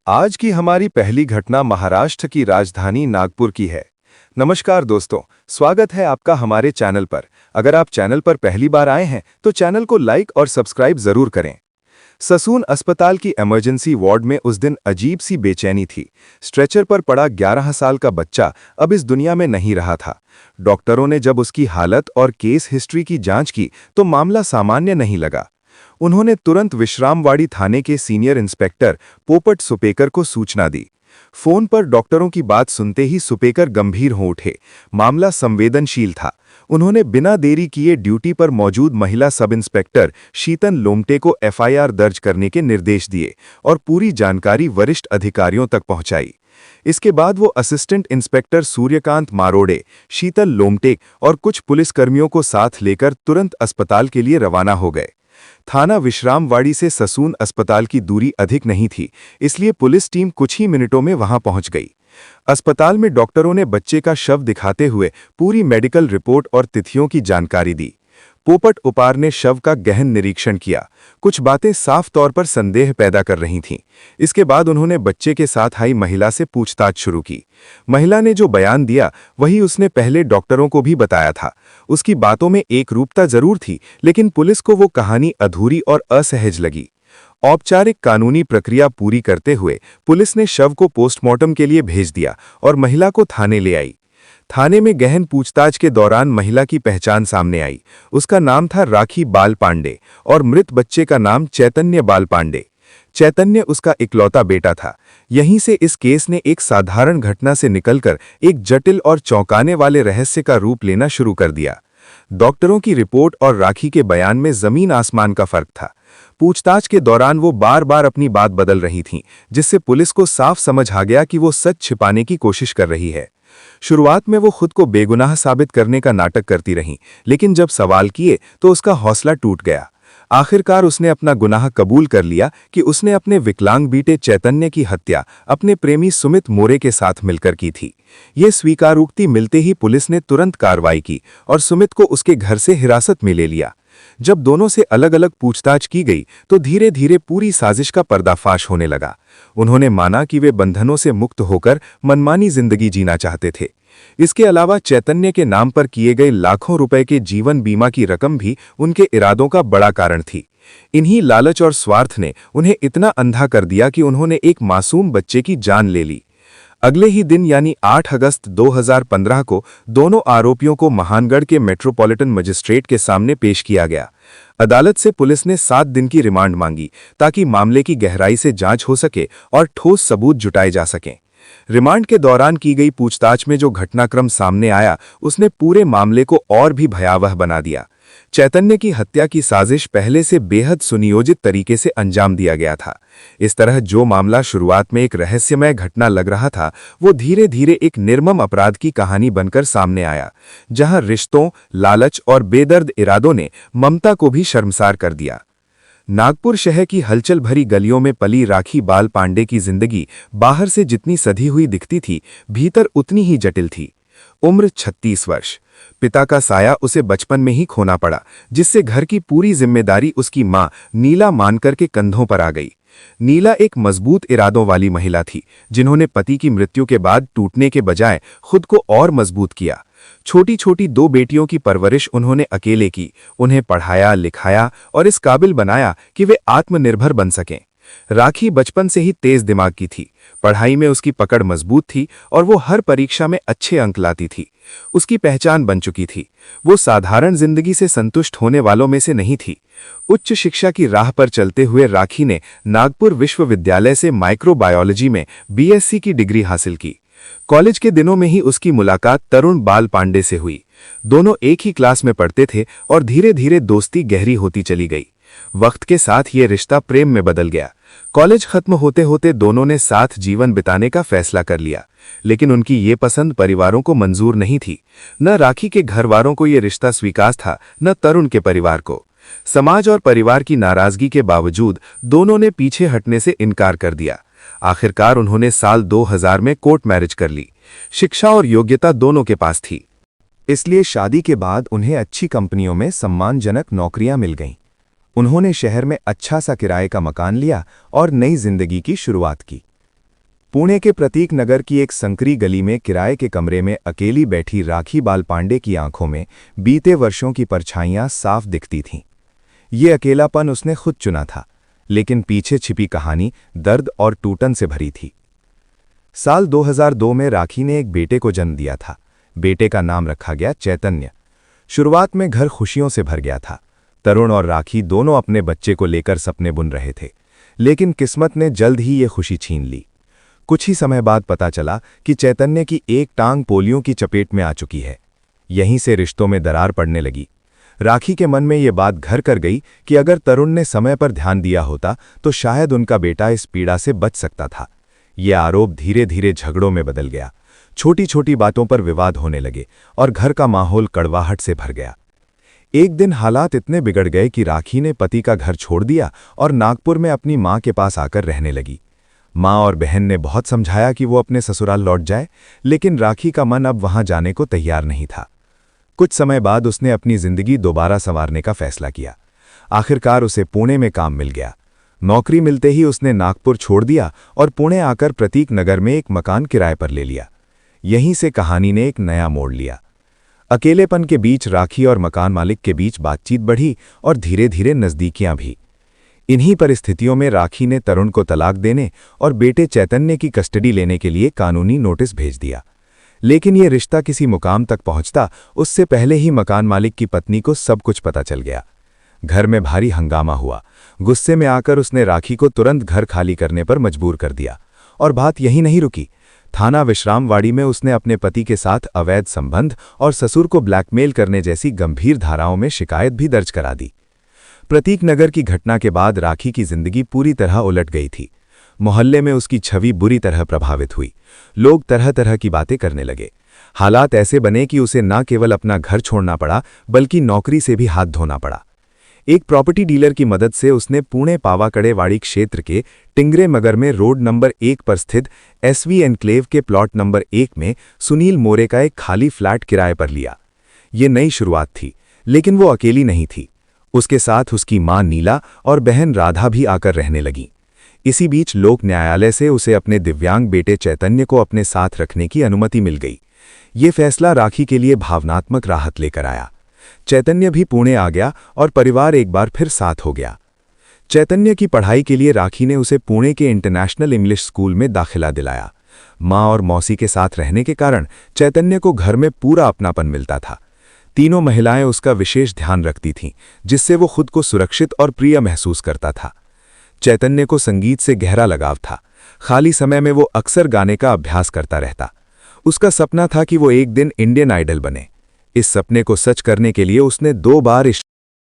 आज की हमारी पहली घटना महाराष्ट्र की राजधानी नागपुर की है। नमस्कार दोस्तों, स्वागत है आपका हमारे चैनल पर। अगर आप चैनल पर पहली बार आए हैं तो चैनल को लाइक और सब्सक्राइब जरूर करें। ससून अस्पताल की इमरजेंसी वार्ड में उस दिन अजीब सी बेचैनी थी। स्ट्रेचर पर पड़ा 11 साल का बच्चा अब इस दुनिया में नहीं रहा था। डॉक्टरों ने जब उसकी हालत और केस हिस्ट्री की जांच की तो मामला सामान्य नहीं लगा। उन्होंने तुरंत विश्रामवाड़ी थाने के सीनियर इंस्पेक्टर पोपट सुपेकर को सूचना दी। फोन पर डॉक्टरों की बात सुनते ही सुपेकर गंभीर हो उठे। मामला संवेदनशील था। उन्होंने बिना देरी किए ड्यूटी पर मौजूद महिला सब इंस्पेक्टर शीतन लोमटे को एफआईआर दर्ज करने के निर्देश दिए और पूरी जानकारी वरिष्ठ अधिकारियों तक पहुंचाई। इसके बाद वो असिस्टेंट इंस्पेक्टर सूर्यकांत मारोड़े, शीतल लोमटे और कुछ पुलिसकर्मियों को साथ लेकर तुरंत अस्पताल के लिए रवाना हो गए। थाना विश्रामवाड़ी से ससून अस्पताल की दूरी अधिक नहीं थी, इसलिए पुलिस टीम कुछ ही मिनटों में वहां पहुंच गई। अस्पताल में डॉक्टरों ने बच्चे का शव दिखाते हुए पूरी मेडिकल रिपोर्ट और तिथियों की जानकारी दी। पोपट उपार ने शव का गहन निरीक्षण किया। कुछ बातें साफ तौर पर संदेह पैदा कर रही थीं। इसके बाद उन्होंने बच्चे के साथ आई महिला से पूछताछ शुरू की। महिला ने जो बयान दिया वही उसने पहले डॉक्टरों को भी बताया था। उसकी बातों में एक रूपता जरूर थी, लेकिन पुलिस को वो कहानी अधूरी और असहज लगी। औपचारिक कानूनी प्रक्रिया पूरी करते हुए पुलिस ने शव को पोस्टमार्टम के लिए भेज दिया और महिला को थाने ले आई। थाने में गहन पूछताछ के दौरान महिला की पहचान सामने आई। उसका नाम था राखी बाल पांडे और मृत बच्चे का नाम चैतन्य बाल पांडे। चैतन्य उसका इकलौता बेटा था। यहीं से इस केस ने एक साधारण घटना से निकलकर एक जटिल और चौंकाने वाले रहस्य का रूप लेना शुरू कर दिया। डॉक्टरों की रिपोर्ट और राखी के बयान में जमीन आसमान का फर्क था। पूछताछ के दौरान वो बार बार अपनी बात बदल रही थीं, जिससे पुलिस को साफ समझ आ गया कि वो सच छिपाने की कोशिश कर रही है। शुरुआत में वो खुद को बेगुनाह साबित करने का नाटक करती रहीं, लेकिन जब सवाल किए तो उसका हौसला टूट गया। आखिरकार उसने अपना गुनाह कबूल कर लिया कि उसने अपने विकलांग बेटे चैतन्य की हत्या अपने प्रेमी सुमित मोरे के साथ मिलकर की थी। ये स्वीकारोक्ति मिलते ही पुलिस ने तुरंत कार्रवाई की और सुमित को उसके घर से हिरासत में ले लिया। जब दोनों से अलग अलग पूछताछ की गई तो धीरे धीरे पूरी साजिश का पर्दाफाश होने लगा। उन्होंने माना कि वे बंधनों से मुक्त होकर मनमानी जिंदगी जीना चाहते थे। इसके अलावा चैतन्य के नाम पर किए गए लाखों रुपए के जीवन बीमा की रकम भी उनके इरादों का बड़ा कारण थी। इन्हीं लालच और स्वार्थ ने उन्हें इतना अंधा कर दिया कि उन्होंने एक मासूम बच्चे की जान ले ली। अगले ही दिन यानी 8 अगस्त 2015 को दोनों आरोपियों को महानगढ़ के मेट्रोपॉलिटन मजिस्ट्रेट के सामने पेश किया गया। अदालत से पुलिस ने 7 दिन की रिमांड मांगी ताकि मामले की गहराई से जांच हो सके और ठोस सबूत जुटाए जा सकें। रिमांड के दौरान की गई पूछताछ में जो घटनाक्रम सामने आया उसने पूरे मामले को और भी भयावह बना दिया। चैतन्य की हत्या की साजिश पहले से बेहद सुनियोजित तरीके से अंजाम दिया गया था। इस तरह जो मामला शुरुआत में एक रहस्यमय घटना लग रहा था, वो धीरे धीरे एक निर्मम अपराध की कहानी बनकर सामने आया, जहां रिश्तों, लालच और बेदर्द इरादों ने ममता को भी शर्मसार कर दिया। नागपुर शहर की हलचल भरी गलियों में पली राखी बाल पांडे की जिंदगी बाहर से जितनी सधी हुई दिखती थी, भीतर उतनी ही जटिल थी। उम्र 36 वर्ष। पिता का साया उसे बचपन में ही खोना पड़ा, जिससे घर की पूरी जिम्मेदारी उसकी मां नीला मानकर के कंधों पर आ गई। नीला एक मजबूत इरादों वाली महिला थी, जिन्होंने पति की मृत्यु के बाद टूटने के बजाय खुद को और मजबूत किया। छोटी छोटी 2 बेटियों की परवरिश उन्होंने अकेले की, उन्हें पढ़ाया, लिखाया और इस काबिल बनाया कि वे आत्मनिर्भर बन सकें। राखी बचपन से ही तेज दिमाग की थी। पढ़ाई में उसकी पकड़ मजबूत थी और वो हर परीक्षा में अच्छे अंक लाती थी। उसकी पहचान बन चुकी थी। वो साधारण जिंदगी से संतुष्ट होने वालों में से नहीं थी। उच्च शिक्षा की राह पर चलते हुए राखी ने नागपुर विश्वविद्यालय से माइक्रोबायोलॉजी में बीएससी की डिग्री हासिल की। कॉलेज के दिनों में ही उसकी मुलाकात तरुण बाल पांडे से हुई। दोनों एक ही क्लास में पढ़ते थे और धीरे धीरे दोस्ती गहरी होती चली गई। वक्त के साथ ये रिश्ता प्रेम में बदल गया। कॉलेज खत्म होते होते दोनों ने साथ जीवन बिताने का फैसला कर लिया, लेकिन उनकी ये पसंद परिवारों को मंजूर नहीं थी। न राखी के घर वालों को ये रिश्ता स्वीकार था, न तरुण के परिवार को। समाज और परिवार की नाराजगी के बावजूद दोनों ने पीछे हटने से इनकार कर दिया। आखिरकार उन्होंने साल 2000 में कोर्ट मैरिज कर ली। शिक्षा और योग्यता दोनों के पास थी, इसलिए शादी के बाद उन्हें अच्छी कंपनियों में सम्मानजनक नौकरियां मिल गईं। उन्होंने शहर में अच्छा सा किराए का मकान लिया और नई जिंदगी की शुरुआत की। पुणे के प्रतीक नगर की एक संकरी गली में किराए के कमरे में अकेली बैठी राखी बालपांडे की आंखों में बीते वर्षों की परछाइयां साफ दिखती थीं। ये अकेलापन उसने खुद चुना था, लेकिन पीछे छिपी कहानी दर्द और टूटन से भरी थी। साल 2002 में राखी ने एक बेटे को जन्म दिया था। बेटे का नाम रखा गया चैतन्य। शुरुआत में घर खुशियों से भर गया था। तरुण और राखी दोनों अपने बच्चे को लेकर सपने बुन रहे थे, लेकिन किस्मत ने जल्द ही ये खुशी छीन ली। कुछ ही समय बाद पता चला कि चैतन्य की एक टांग पोलियो की चपेट में आ चुकी है। यहीं से रिश्तों में दरार पड़ने लगी। राखी के मन में ये बात घर कर गई कि अगर तरुण ने समय पर ध्यान दिया होता तो शायद उनका बेटा इस पीड़ा से बच सकता था। ये आरोप धीरे धीरे झगड़ों में बदल गया। छोटी छोटी बातों पर विवाद होने लगे और घर का माहौल कड़वाहट से भर गया। एक दिन हालात इतने बिगड़ गए कि राखी ने पति का घर छोड़ दिया और नागपुर में अपनी मां के पास आकर रहने लगी। मां और बहन ने बहुत समझाया कि वो अपने ससुराल लौट जाए, लेकिन राखी का मन अब वहां जाने को तैयार नहीं था। कुछ समय बाद उसने अपनी जिंदगी दोबारा संवारने का फैसला किया। आखिरकार उसे पुणे में काम मिल गया। नौकरी मिलते ही उसने नागपुर छोड़ दिया और पुणे आकर प्रतीक नगर में एक मकान किराए पर ले लिया। यहीं से कहानी ने एक नया मोड़ लिया। अकेलेपन के बीच राखी और मकान मालिक के बीच बातचीत बढ़ी और धीरे धीरे नज़दीकियां भी। इन्हीं परिस्थितियों में राखी ने तरुण को तलाक देने और बेटे चैतन्य की कस्टडी लेने के लिए कानूनी नोटिस भेज दिया। लेकिन ये रिश्ता किसी मुकाम तक पहुंचता उससे पहले ही मकान मालिक की पत्नी को सब कुछ पता चल गया। घर में भारी हंगामा हुआ। गुस्से में आकर उसने राखी को तुरंत घर खाली करने पर मजबूर कर दिया। और बात यहीं नहीं रुकी। थाना विश्रामवाड़ी में उसने अपने पति के साथ अवैध संबंध और ससुर को ब्लैकमेल करने जैसी गंभीर धाराओं में शिकायत भी दर्ज करा दी। प्रतीक नगर की घटना के बाद राखी की जिंदगी पूरी तरह उलट गई थी। मोहल्ले में उसकी छवि बुरी तरह प्रभावित हुई। लोग तरह तरह की बातें करने लगे। हालात ऐसे बने कि उसे न केवल अपना घर छोड़ना पड़ा, बल्कि नौकरी से भी हाथ धोना पड़ा। एक प्रॉपर्टी डीलर की मदद से उसने पुणे पावाकड़ेवाड़ी क्षेत्र के टिंगरे मगर में रोड नंबर 1 पर स्थित एसवी एनक्लेव के प्लॉट नंबर 1 में सुनील मोरे का एक खाली फ्लैट किराए पर लिया। ये नई शुरुआत थी, लेकिन वो अकेली नहीं थी। उसके साथ उसकी मां नीला और बहन राधा भी आकर रहने लगी। इसी बीच लोक न्यायालय से उसे अपने दिव्यांग बेटे चैतन्य को अपने साथ रखने की अनुमति मिल गई। ये फैसला राखी के लिए भावनात्मक राहत लेकर आया। चैतन्य भी पुणे आ गया और परिवार एक बार फिर साथ हो गया। चैतन्य की पढ़ाई के लिए राखी ने उसे पुणे के इंटरनेशनल इंग्लिश स्कूल में दाखिला दिलाया। मां और मौसी के साथ रहने के कारण चैतन्य को घर में पूरा अपनापन मिलता था। तीनों महिलाएं उसका विशेष ध्यान रखती थीं, जिससे वो खुद को सुरक्षित और प्रिय महसूस करता था। चैतन्य को संगीत से गहरा लगाव था। खाली समय में वो अक्सर गाने का अभ्यास करता रहता। उसका सपना था कि वो एक दिन इंडियन आइडल बने। इस सपने को सच करने के लिए उसने 2 बार